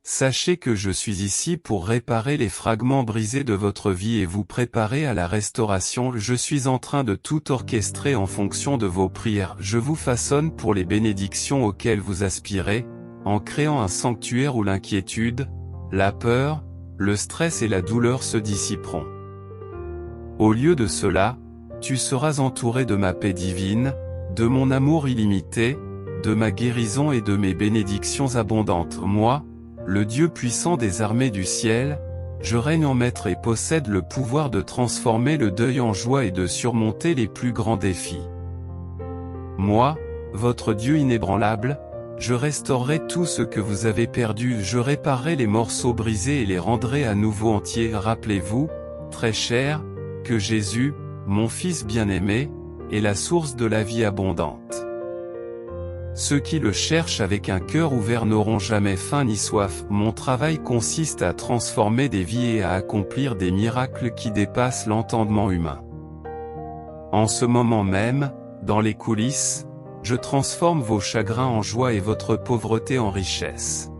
Sachez que je suis ici pour réparer les fragments brisés de votre vie et vous préparer à la restauration. Je suis en train de tout orchestrer en fonction de vos prières. Je vous façonne pour les bénédictions auxquelles vous aspirez, en créant un sanctuaire où l'inquiétude, la peur, le stress et la douleur se dissiperont. Au lieu de cela, tu seras entouré de ma paix divine, de mon amour illimité, de ma guérison et de mes bénédictions abondantes. Moi, le Dieu puissant des armées du ciel, je règne en maître et possède le pouvoir de transformer le deuil en joie et de surmonter les plus grands défis. Moi, votre Dieu inébranlable, je restaurerai tout ce que vous avez perdu, je réparerai les morceaux brisés et les rendrai à nouveau entiers. Rappelez-vous, très cher, que Jésus, mon Fils bien-aimé, est la source de la vie abondante. Ceux qui le cherchent avec un cœur ouvert n'auront jamais faim ni soif. Mon travail consiste à transformer des vies et à accomplir des miracles qui dépassent l'entendement humain. En ce moment même, dans les coulisses, je transforme vos chagrins en joie et votre pauvreté en richesse.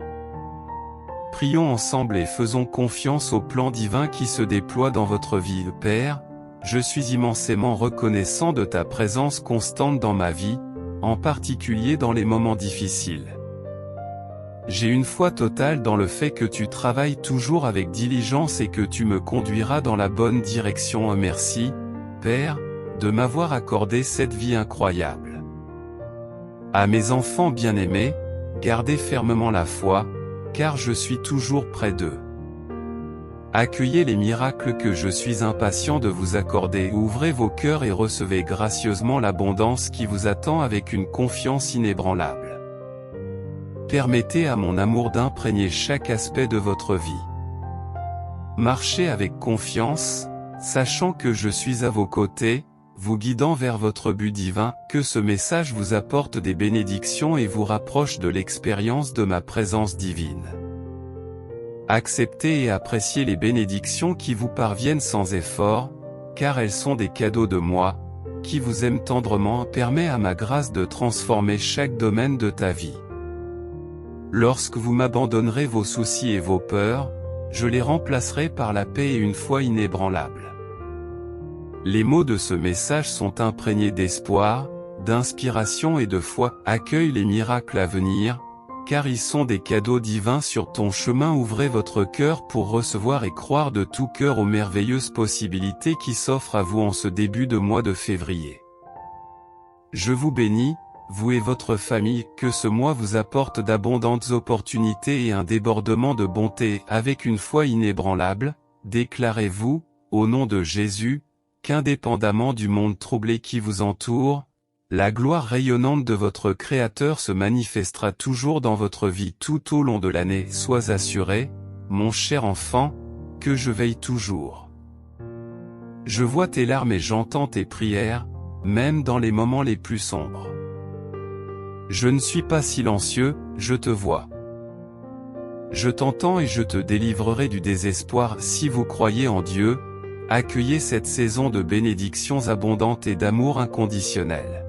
Prions ensemble et faisons confiance au plan divin qui se déploie dans votre vie. Père, je suis immensément reconnaissant de ta présence constante dans ma vie, en particulier dans les moments difficiles. J'ai une foi totale dans le fait que tu travailles toujours avec diligence et que tu me conduiras dans la bonne direction. Merci, Père, de m'avoir accordé cette vie incroyable. À mes enfants bien-aimés, gardez fermement la foi, car je suis toujours près d'eux. Accueillez les miracles que je suis impatient de vous accorder. Ouvrez vos cœurs et recevez gracieusement l'abondance qui vous attend avec une confiance inébranlable. Permettez à mon amour d'imprégner chaque aspect de votre vie. Marchez avec confiance, sachant que je suis à vos côtés, vous guidant vers votre but divin. Que ce message vous apporte des bénédictions et vous rapproche de l'expérience de ma présence divine. Acceptez et appréciez les bénédictions qui vous parviennent sans effort, car elles sont des cadeaux de moi, qui vous aime tendrement. Permet à ma grâce de transformer chaque domaine de ta vie. Lorsque vous m'abandonnerez vos soucis et vos peurs, je les remplacerai par la paix et une foi inébranlable. Les mots de ce message sont imprégnés d'espoir, d'inspiration et de foi. Accueille les miracles à venir, car ils sont des cadeaux divins sur ton chemin. Ouvrez votre cœur pour recevoir et croire de tout cœur aux merveilleuses possibilités qui s'offrent à vous en ce début de mois de février. Je vous bénis, vous et votre famille, que ce mois vous apporte d'abondantes opportunités et un débordement de bonté. Avec une foi inébranlable, déclarez-vous, au nom de Jésus, qu'indépendamment du monde troublé qui vous entoure, la gloire rayonnante de votre Créateur se manifestera toujours dans votre vie tout au long de l'année. Sois assuré, mon cher enfant, que je veille toujours. Je vois tes larmes et j'entends tes prières, même dans les moments les plus sombres. Je ne suis pas silencieux, je te vois. Je t'entends et je te délivrerai du désespoir. Si vous croyez en Dieu, accueillez cette saison de bénédictions abondantes et d'amour inconditionnel.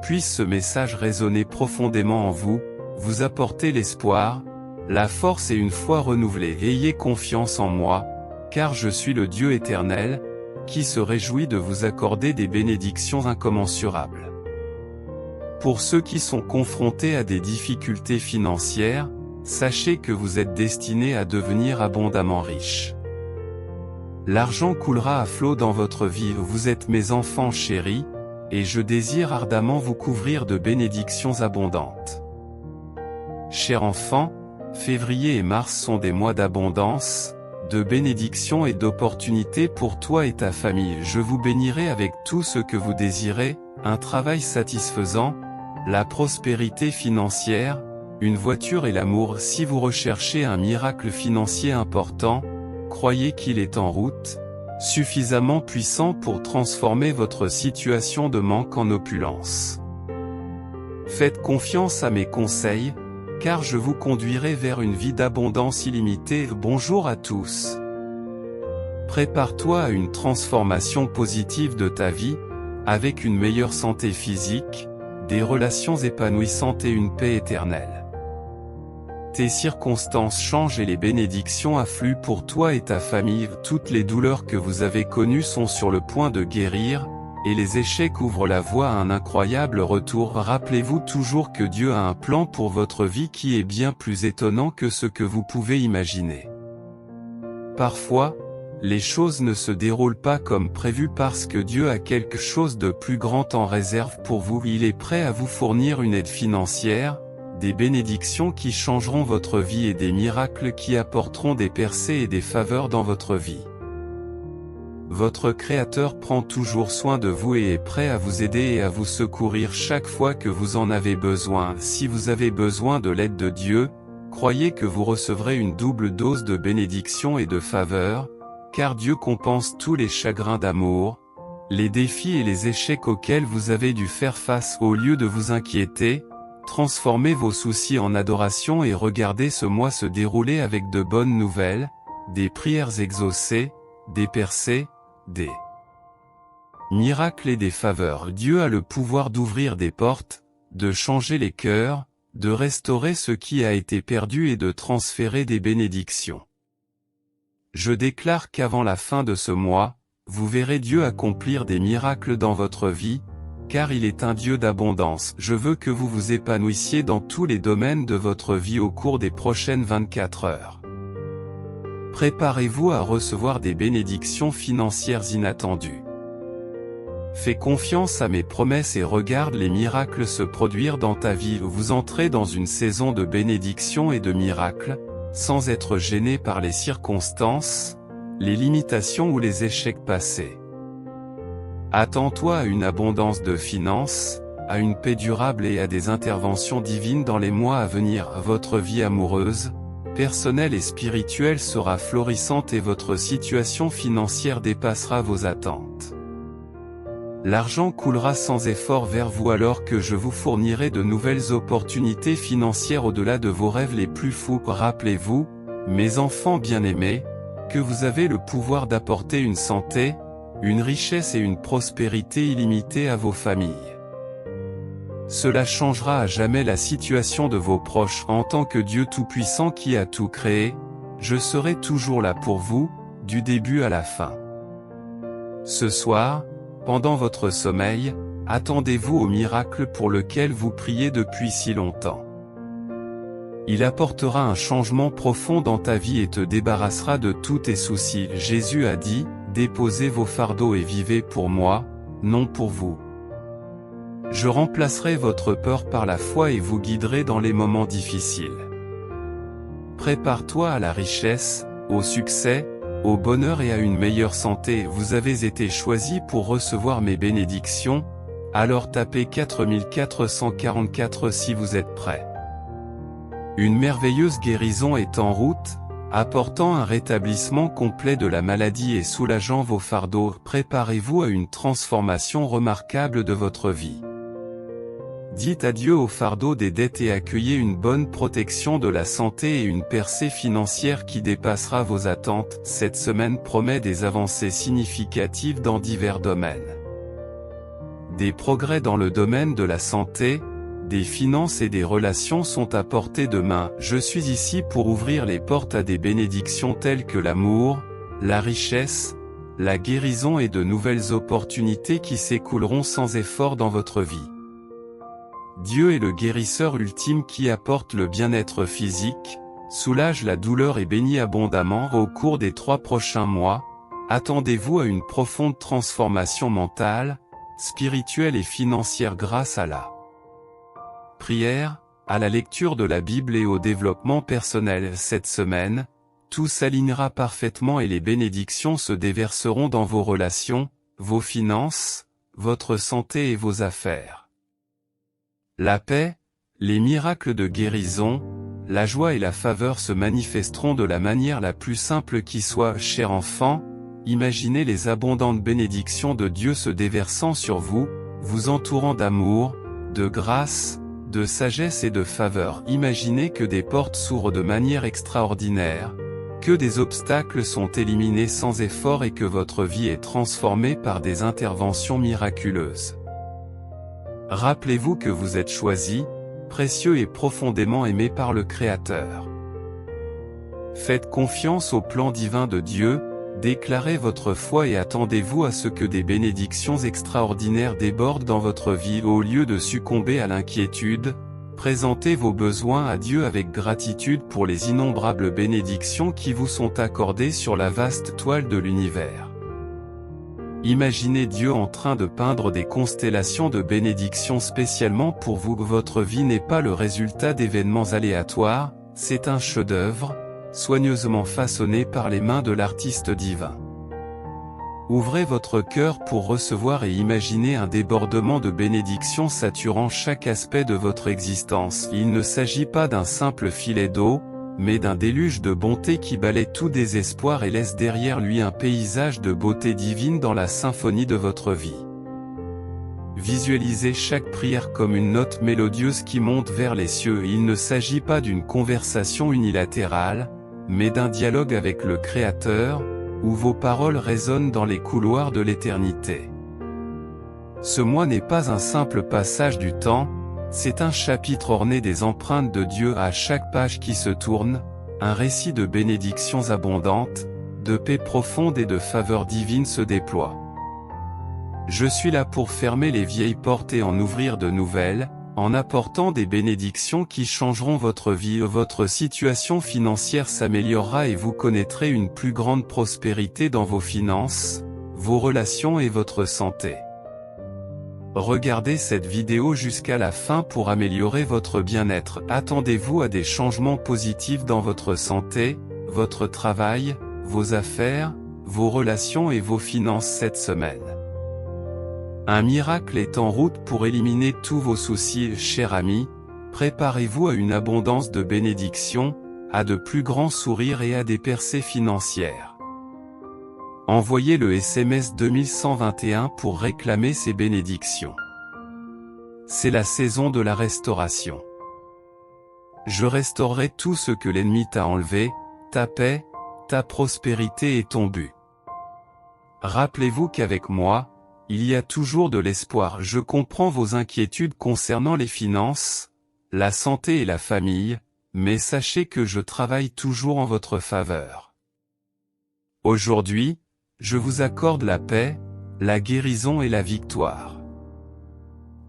Puisse ce message résonner profondément en vous, vous apporter l'espoir, la force et une foi renouvelée. Ayez confiance en moi, car je suis le Dieu éternel, qui se réjouit de vous accorder des bénédictions incommensurables. Pour ceux qui sont confrontés à des difficultés financières, sachez que vous êtes destinés à devenir abondamment riches. L'argent coulera à flot dans votre vie. Vous êtes mes enfants chéris, et je désire ardemment vous couvrir de bénédictions abondantes. Chers enfants, février et mars sont des mois d'abondance, de bénédictions et d'opportunités pour toi et ta famille. Je vous bénirai avec tout ce que vous désirez, un travail satisfaisant, la prospérité financière, une voiture et l'amour. Si vous recherchez un miracle financier important, croyez qu'il est en route, suffisamment puissant pour transformer votre situation de manque en opulence. Faites confiance à mes conseils, car je vous conduirai vers une vie d'abondance illimitée. Bonjour à tous. Prépare-toi à une transformation positive de ta vie, avec une meilleure santé physique, des relations épanouissantes et une paix éternelle. Tes circonstances changent et les bénédictions affluent pour toi et ta famille. Toutes les douleurs que vous avez connues sont sur le point de guérir, et les échecs ouvrent la voie à un incroyable retour. Rappelez-vous toujours que Dieu a un plan pour votre vie qui est bien plus étonnant que ce que vous pouvez imaginer. Parfois, les choses ne se déroulent pas comme prévu parce que Dieu a quelque chose de plus grand en réserve pour vous. Il est prêt à vous fournir une aide financière, des bénédictions qui changeront votre vie et des miracles qui apporteront des percées et des faveurs dans votre vie. Votre Créateur prend toujours soin de vous et est prêt à vous aider et à vous secourir chaque fois que vous en avez besoin. Si vous avez besoin de l'aide de Dieu, croyez que vous recevrez une double dose de bénédictions et de faveurs, car Dieu compense tous les chagrins d'amour, les défis et les échecs auxquels vous avez dû faire face. Au lieu de vous inquiéter, transformez vos soucis en adoration et regardez ce mois se dérouler avec de bonnes nouvelles, des prières exaucées, des percées, des miracles et des faveurs. Dieu a le pouvoir d'ouvrir des portes, de changer les cœurs, de restaurer ce qui a été perdu et de transférer des bénédictions. Je déclare qu'avant la fin de ce mois, vous verrez Dieu accomplir des miracles dans votre vie, car il est un Dieu d'abondance. Je veux que vous vous épanouissiez dans tous les domaines de votre vie au cours des prochaines 24 heures. Préparez-vous à recevoir des bénédictions financières inattendues. Fais confiance à mes promesses et regarde les miracles se produire dans ta vie. Vous entrez dans une saison de bénédictions et de miracles, sans être gêné par les circonstances, les limitations ou les échecs passés. Attends-toi à une abondance de finances, à une paix durable et à des interventions divines dans les mois à venir. Votre vie amoureuse, personnelle et spirituelle sera florissante et votre situation financière dépassera vos attentes. L'argent coulera sans effort vers vous alors que je vous fournirai de nouvelles opportunités financières au-delà de vos rêves les plus fous. Rappelez-vous, mes enfants bien-aimés, que vous avez le pouvoir d'apporter une santé, une richesse et une prospérité illimitée à vos familles. Cela changera à jamais la situation de vos proches. En tant que Dieu Tout-Puissant qui a tout créé, je serai toujours là pour vous, du début à la fin. Ce soir, pendant votre sommeil, attendez-vous au miracle pour lequel vous priez depuis si longtemps. Il apportera un changement profond dans ta vie et te débarrassera de tous tes soucis. Jésus a dit, « Déposez vos fardeaux et vivez pour moi, non pour vous. Je remplacerai votre peur par la foi et vous guiderai dans les moments difficiles. » Prépare-toi à la richesse, au succès, au bonheur et à une meilleure santé. Vous avez été choisis pour recevoir mes bénédictions, alors tapez 4444 si vous êtes prêt. Une merveilleuse guérison est en route, apportant un rétablissement complet de la maladie et soulageant vos fardeaux. Préparez-vous à une transformation remarquable de votre vie. Dites adieu au fardeau des dettes et accueillez une bonne protection de la santé et une percée financière qui dépassera vos attentes. Cette semaine promet des avancées significatives dans divers domaines. Des progrès dans le domaine de la santé, des finances et des relations sont à portée de main. Je suis ici pour ouvrir les portes à des bénédictions telles que l'amour, la richesse, la guérison et de nouvelles opportunités qui s'écouleront sans effort dans votre vie. Dieu est le guérisseur ultime qui apporte le bien-être physique, soulage la douleur et bénit abondamment. Au cours des 3 prochains mois, attendez-vous à une profonde transformation mentale, spirituelle et financière grâce à la prière, à la lecture de la Bible et au développement personnel. Cette semaine, tout s'alignera parfaitement et les bénédictions se déverseront dans vos relations, vos finances, votre santé et vos affaires. La paix, les miracles de guérison, la joie et la faveur se manifesteront de la manière la plus simple qui soit. Chers enfants, imaginez les abondantes bénédictions de Dieu se déversant sur vous, vous entourant d'amour, de grâce, de sagesse et de faveur. Imaginez que des portes s'ouvrent de manière extraordinaire, que des obstacles sont éliminés sans effort et que votre vie est transformée par des interventions miraculeuses. Rappelez-vous que vous êtes choisi, précieux et profondément aimé par le Créateur. Faites confiance au plan divin de Dieu, déclarez votre foi et attendez-vous à ce que des bénédictions extraordinaires débordent dans votre vie. Au lieu de succomber à l'inquiétude, présentez vos besoins à Dieu avec gratitude pour les innombrables bénédictions qui vous sont accordées sur la vaste toile de l'univers. Imaginez Dieu en train de peindre des constellations de bénédictions spécialement pour vous. Votre vie n'est pas le résultat d'événements aléatoires, c'est un chef-d'œuvre, soigneusement façonné par les mains de l'artiste divin. Ouvrez votre cœur pour recevoir et imaginer un débordement de bénédictions saturant chaque aspect de votre existence. Il ne s'agit pas d'un simple filet d'eau, mais d'un déluge de bonté qui balaie tout désespoir et laisse derrière lui un paysage de beauté divine dans la symphonie de votre vie. Visualisez chaque prière comme une note mélodieuse qui monte vers les cieux. Il ne s'agit pas d'une conversation unilatérale, mais d'un dialogue avec le Créateur, où vos paroles résonnent dans les couloirs de l'éternité. Ce mois n'est pas un simple passage du temps, c'est un chapitre orné des empreintes de Dieu à chaque page qui se tourne, un récit de bénédictions abondantes, de paix profonde et de faveur divine se déploie. Je suis là pour fermer les vieilles portes et en ouvrir de nouvelles, en apportant des bénédictions qui changeront votre vie. Votre situation financière s'améliorera et vous connaîtrez une plus grande prospérité dans vos finances, vos relations et votre santé. Regardez cette vidéo jusqu'à la fin pour améliorer votre bien-être. Attendez-vous à des changements positifs dans votre santé, votre travail, vos affaires, vos relations et vos finances cette semaine. Un miracle est en route pour éliminer tous vos soucis. Chers amis, préparez-vous à une abondance de bénédictions, à de plus grands sourires et à des percées financières. Envoyez le SMS 2121 pour réclamer ces bénédictions. C'est la saison de la restauration. Je restaurerai tout ce que l'ennemi t'a enlevé, ta paix, ta prospérité et ton but. Rappelez-vous qu'avec moi, il y a toujours de l'espoir. Je comprends vos inquiétudes concernant les finances, la santé et la famille, mais sachez que je travaille toujours en votre faveur. Aujourd'hui, je vous accorde la paix, la guérison et la victoire.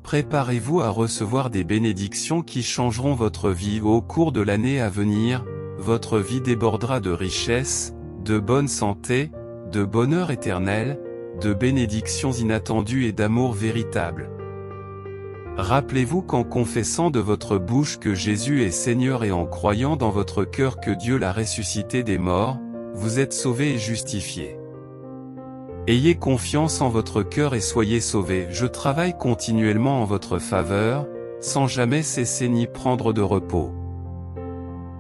Préparez-vous à recevoir des bénédictions qui changeront votre vie. Au cours de l'année à venir, votre vie débordera de richesse, de bonne santé, de bonheur éternel, de bénédictions inattendues et d'amour véritable. Rappelez-vous qu'en confessant de votre bouche que Jésus est Seigneur et en croyant dans votre cœur que Dieu l'a ressuscité des morts, vous êtes sauvés et justifiés. Ayez confiance en votre cœur et soyez sauvés. Je travaille continuellement en votre faveur, sans jamais cesser ni prendre de repos.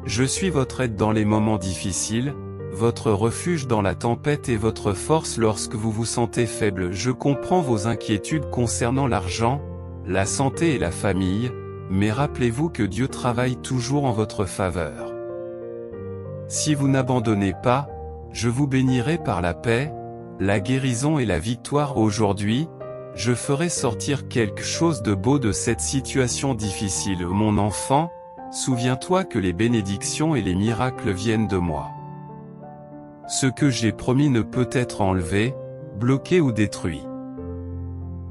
Je suis votre aide dans les moments difficiles, votre refuge dans la tempête et votre force lorsque vous vous sentez faible. Je comprends vos inquiétudes concernant l'argent, la santé et la famille, mais rappelez-vous que Dieu travaille toujours en votre faveur. Si vous n'abandonnez pas, je vous bénirai par la paix, la guérison et la victoire. Aujourd'hui, je ferai sortir quelque chose de beau de cette situation difficile. Mon enfant, souviens-toi que les bénédictions et les miracles viennent de moi. Ce que j'ai promis ne peut être enlevé, bloqué ou détruit.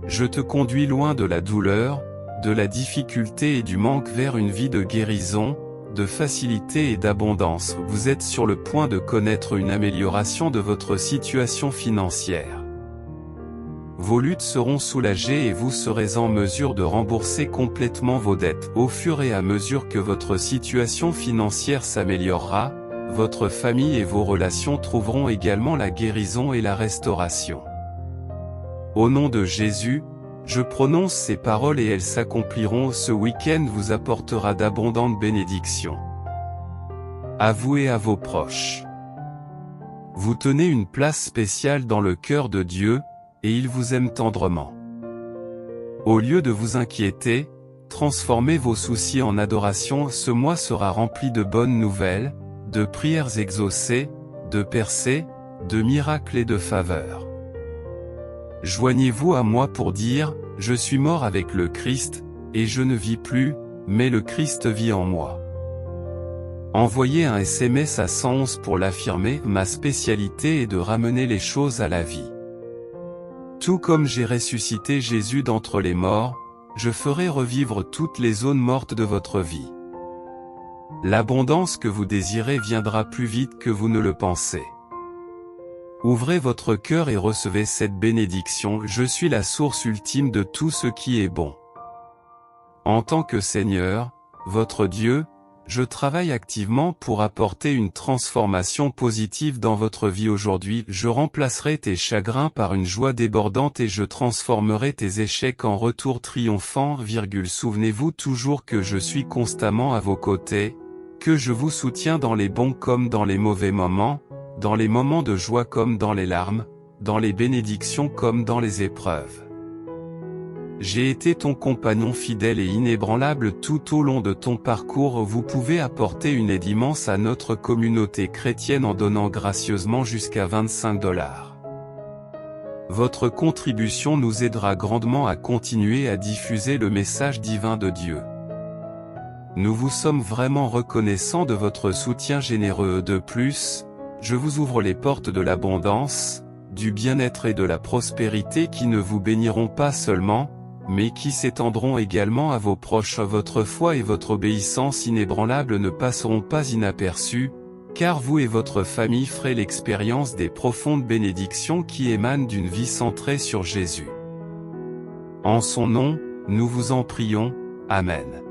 Je te conduis loin de la douleur, de la difficulté et du manque vers une vie de guérison, de facilité et d'abondance. Vous êtes sur le point de connaître une amélioration de votre situation financière. Vos luttes seront soulagées et vous serez en mesure de rembourser complètement vos dettes. Au fur et à mesure que votre situation financière s'améliorera, votre famille et vos relations trouveront également la guérison et la restauration. Au nom de Jésus, je prononce ces paroles et elles s'accompliront. Ce week-end vous apportera d'abondantes bénédictions. À vous et à vos proches. Vous tenez une place spéciale dans le cœur de Dieu, et il vous aime tendrement. Au lieu de vous inquiéter, transformez vos soucis en adoration. Ce mois sera rempli de bonnes nouvelles, de prières exaucées, de percées, de miracles et de faveurs. Joignez-vous à moi pour dire, je suis mort avec le Christ, et je ne vis plus, mais le Christ vit en moi. Envoyez un SMS à 111 pour l'affirmer. Ma spécialité est de ramener les choses à la vie. Tout comme j'ai ressuscité Jésus d'entre les morts, je ferai revivre toutes les zones mortes de votre vie. L'abondance que vous désirez viendra plus vite que vous ne le pensez. Ouvrez votre cœur et recevez cette bénédiction. Je suis la source ultime de tout ce qui est bon. En tant que Seigneur, votre Dieu, je travaille activement pour apporter une transformation positive dans votre vie aujourd'hui. Je remplacerai tes chagrins par une joie débordante et je transformerai tes échecs en retours triomphants. Souvenez-vous toujours que je suis constamment à vos côtés, que je vous soutiens dans les bons comme dans les mauvais moments, dans les moments de joie comme dans les larmes, dans les bénédictions comme dans les épreuves. J'ai été ton compagnon fidèle et inébranlable tout au long de ton parcours. Vous pouvez apporter une aide immense à notre communauté chrétienne en donnant gracieusement jusqu'à 25 $. Votre contribution nous aidera grandement à continuer à diffuser le message divin de Dieu. Nous vous sommes vraiment reconnaissants de votre soutien généreux. De plus, je vous ouvre les portes de l'abondance, du bien-être et de la prospérité qui ne vous béniront pas seulement, mais qui s'étendront également à vos proches. Votre foi et votre obéissance inébranlable ne passeront pas inaperçues, car vous et votre famille ferez l'expérience des profondes bénédictions qui émanent d'une vie centrée sur Jésus. En son nom, nous vous en prions. Amen.